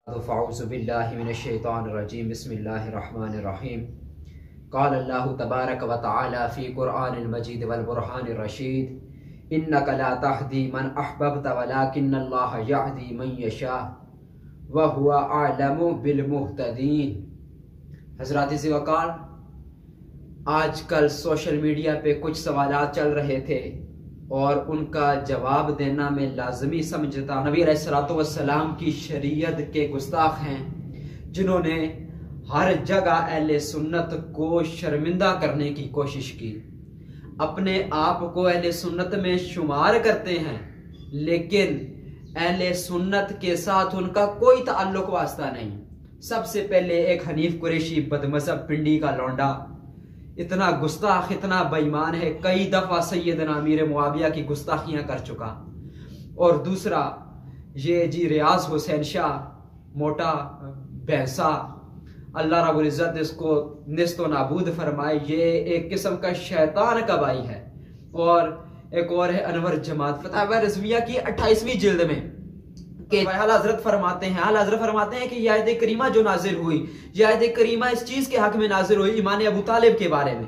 फ़अऊज़ुबिल्लाहि मिनश्शैतानिर्रजीम बिस्मिल्लाहिर्रहमानिर्रहीम क़ाल अल्लाहु तबारक व तआला फ़ी क़ुरआनिल मजीद वल बुरहानिर रशीद इन्नका ला तहदी मन अहबब्ता वलाकिन्नल्लाह यहदी मन यशा व हुवा अअलमु बिल मुहतदीन। हज़रात इज़ वक़ाल, आजकल सोशल मीडिया पे कुछ सवालात चल रहे थे और उनका जवाब देना मैं लाजमी समझता। नबी अलैहिस्सलातु वस्सलाम की शरीयत के गुस्ताख हैं जिन्होंने हर जगह अहले सुन्नत को शर्मिंदा करने की कोशिश की, अपने आप को अहले सुन्नत में शुमार करते हैं लेकिन अहले सुन्नत के साथ उनका कोई ताल्लुक वास्ता नहीं। सबसे पहले एक हनीफ कुरैशी बदमज़हब पिंडी का लौंडा इतना गुस्ताख, इतना बेईमान है, कई दफा सैयदना अमीर मुआविया की गुस्ताखियां कर चुका। और दूसरा ये जी रियाज हुसैन शाह, मोटा भैंसा, अल्लाह रब्बुल इज्जत इसको निस्तो नाबूद फरमाए, ये एक किस्म का शैतान का भाई है। और एक और है अनवर जमात, फतवा रज़विया की 28वीं जिल्द में के आला हज़रत फरमाते हैं कि ये आयत करीमा जो नाजिल हुई, ये आयत करीमा इस चीज के हक में नाजिल हुई, ईमान अबू तालिब के बारे में,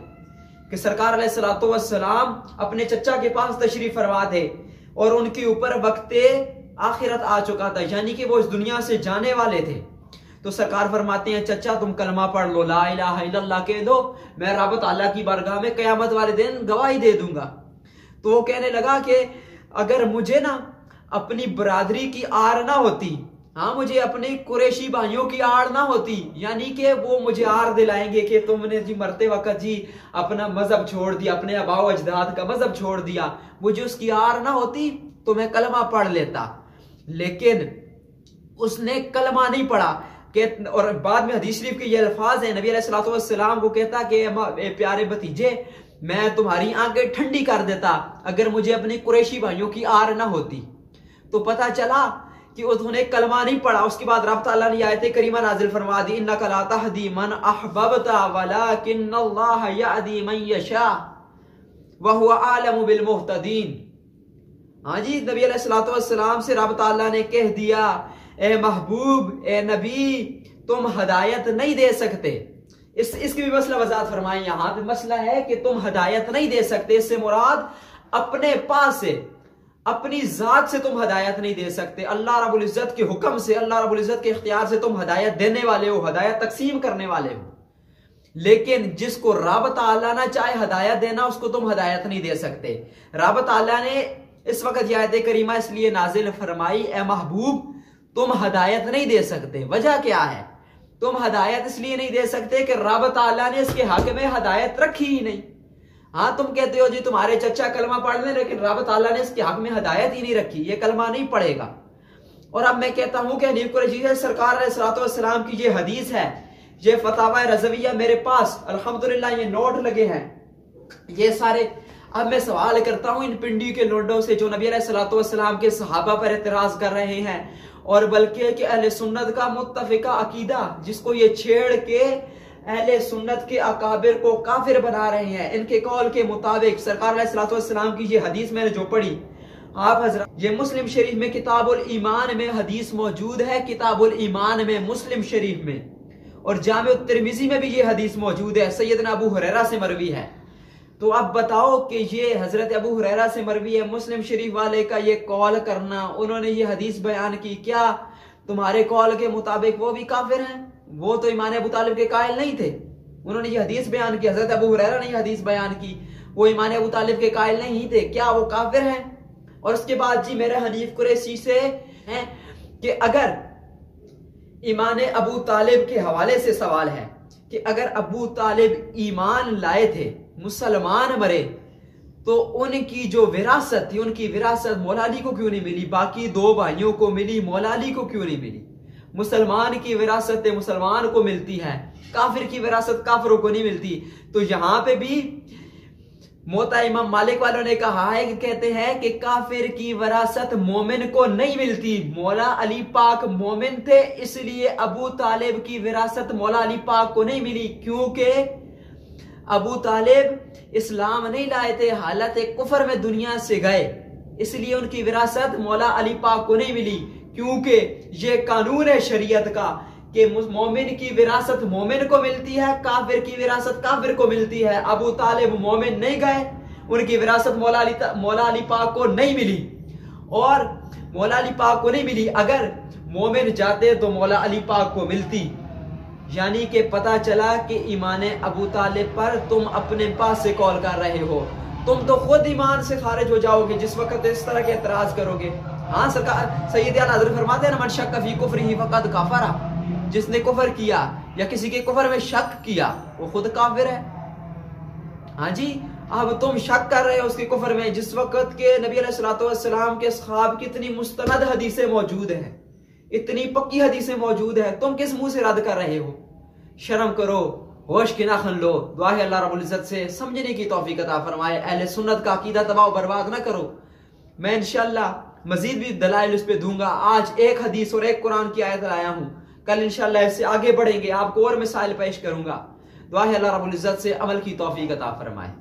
कि सरकार अलैहिस्सलातु वस्सलाम अपने चचा के पास तशरीफ फरमा थे और उनके ऊपर वक्ते आखिरत आ चुका था, यानी कि वो इस दुनिया से जाने वाले थे। तो सरकार फरमाते हैं, चचा तुम कलमा पढ़ लो, ला इलाहा इल्लल्लाह कह दो, मैं रब ताला की बारगाह में क़यामत वाले दिन गवाही दे दूंगा। तो वो कहने लगा कि अगर मुझे ना अपनी बरादरी की आड़ ना होती, हाँ, मुझे अपने कुरैशी भाइयों की आड़ ना होती, यानी कि वो मुझे आड़ दिलाएंगे कि तुमने जी मरते वक्त जी अपना मजहब छोड़ दिया, अपने आबाओ अजदाद का मजहब छोड़ दिया, मुझे उसकी आड़ ना होती तो मैं कलमा पढ़ लेता। लेकिन उसने कलमा नहीं पढ़ा कि, और बाद में हदीस शरीफ के ये अल्फाज हैं, नबी अलैहिस्सलातु वस्सलाम को कहता कि प्यारे भतीजे, मैं तुम्हारी आंखें ठंडी कर देता अगर मुझे अपने कुरैशी भाइयों की आड़ ना होती। तो पता चला कि उन्होंने कलमा नहीं पढ़ा। उसके बाद रब ताला ने आयत करीमा नाजिल फरमा दी, इन्नका ला तहदी मन अहबब्ता वलाकिन्नल्लाह यहदी मन यशा व हुवा अअलमु बिल मुहतदीन। हाँ जी, नबी अलैहिस्सलातु वस्सलाम से रब ताला ने कह दिया, ए महबूब, ए नबी, तुम हदायत नहीं दे सकते। इसकी भी मसला वजात फरमाए। यहाँ पे मसला है कि तुम हदायत नहीं दे सकते, इससे मुराद अपने पास से, अपनी जात से तुम हदायत नहीं दे सकते। अल्लाह रब्बुल इज्जत के हुक्म से, अल्लाह रब्बुल इज्जत के इख्तियार से तुम हदायत देने वाले हो, हदायत तकसीम करने वाले हो, लेकिन जिसको रब ताला ना चाहे हदायत देना, उसको तुम हदायत नहीं दे सकते। रब ताला ने इस वक्त यह आयत करीमा इसलिए नाजिल फरमाई, ए महबूब तुम हदायत नहीं दे सकते। वजह क्या है? तुम हदायत इसलिए नहीं दे सकते कि रब ताला ने इसके हक में हदायत रखी ही नहीं। हाँ, तुम कहते हो जी तुम्हारे चचा कलमा पढ़ लें, लेकिन रब ताला ने इसके हक में हदायत ही नहीं रखी, ये कलमा नहीं पढ़ेगा। और अब मैं कहता हूं कि हनीफ कुरैशी है, सरकार अलैहिस्सलातु वस्सलाम की ये हदीस है, ये फतवा रज़विया मेरे पास अल्हम्दुलिल्लाह ये नोट लगे हैं, ये सारे। अब मैं सवाल करता हूं इन पिंडी के लोंडों से जो नबी अलैहिस्सलातु वस्सलाम के सहाबा पर एतराज कर रहे हैं, और बल्कि कि अहले सुन्नत का मुत्तफिका अकीदा जिसको ये छेड़ के अहले सुन्नत के अकाबिर को काफिर बना रहे हैं। इनके कौल के मुताबिक सरकार अलैहिस्सलातु वस्सलाम की ये हदीस मैंने जो पढ़ी, आप हजरत, ये मुस्लिम शरीफ में किताबुल ईमान में हदीस मौजूद है, किताबुल ईमान में मुस्लिम शरीफ में, और जामे तिर्मिजी में भी ये हदीस मौजूद है, सैयदना अबू हुरैरा से मरवी है। तो अब बताओ कि ये हजरत अबू हुरैरा से मरवी है, मुस्लिम शरीफ वाले का ये कौल करना, उन्होंने ये हदीस बयान की, क्या तुम्हारे कौल के मुताबिक वो भी काफिर हैं? वो तो ईमान अबू तालिब के कायल नहीं थे, उन्होंने ये हदीस बयान की, हजरत अबू हुरैरा ने ये हदीस बयान की, वो ईमान अबू तालिब के कायल नहीं थे, क्या वो काफिर हैं? और उसके बाद जी मेरे हनीफ कुरैशी से हैं कि अगर ईमान अबू तालिब के हवाले से सवाल है कि अगर अबू तालिब ईमान लाए थे, मुसलमान मरे, तो उनकी जो विरासत थी, उनकी विरासत मौला अली को क्यों नहीं मिली? बाकी दो भाइयों को मिली, मौला अली को क्यों नहीं मिली? मुसलमान की विरासत मुसलमान को मिलती है, काफिर की विरासत काफिरों को नहीं मिलती। तो यहां पे भी मोता इमाम मालिक वालों ने कहा है कि कहते हैं कि काफिर की विरासत मोमिन को नहीं मिलती। मौला अली पाक मोमिन थे, इसलिए अबू तालिब की विरासत मौला अली पाक को नहीं मिली, क्योंकि अबू तालिब इस्लाम नहीं लाए थे, हालत कुफर में दुनिया से गए, इसलिए उनकी विरासत मौला अली पाक को नहीं मिली। क्योंकि ये कानून है शरीयत का कि मोमिन की विरासत मोमिन को मिलती है, काफिर की विरासत काफिर को मिलती है। अबू तालिब मोमिन नहीं गए, उनकी विरासत मौला अली पाक को नहीं मिली, और मौला अली पाक को नहीं मिली। अगर मोमिन जाते तो मौला अली पाक को मिलती। यानी कि पता चला कि ईमान अबू तालिब पर तुम अपने पास से कॉल कर रहे हो, तुम तो खुद ईमान से खारिज हो जाओगे जिस वक्त इस तरह के एतराज करोगे। हाँ, सरकार सैयद आला हज़रत फरमाते हैं ना, मन शक्क फी कुफ्रिही फक़द कफ़रा, जिसने कुफर किया या किसी के कुफर में शक किया वो खुद काफिर है। हाँ जी, अब तुम शक कर रहे हो उसके कुफर में, जिस वक्त के नबी अलैहिस्सलातु वस्सलाम के सहाब की इतनी मुस्तनद हदीसें मौजूद हैं, इतनी पक्की हदीसें मौजूद है, तुम किस मुंह से रद्द कर रहे हो? शर्म करो, होश की नाखन लो। दुआ है अल्लाह रब्बुल इज्जत से समझने की तौफीक अता फरमाए, अहले सुन्नत का अकीदा तबाह बर्बाद ना करो। मैं इंशाअल्लाह मजीद भी दलाइल उस पे दूंगा। आज एक हदीस और एक कुरान की आयत लाया हूं, कल इंशाअल्लाह इससे आगे बढ़ेंगे, आपको और मिसाइल पेश करूंगा। दुआ है अल्लाह रब्बुल इज्जत से अमल की तौफीक अता फरमाए।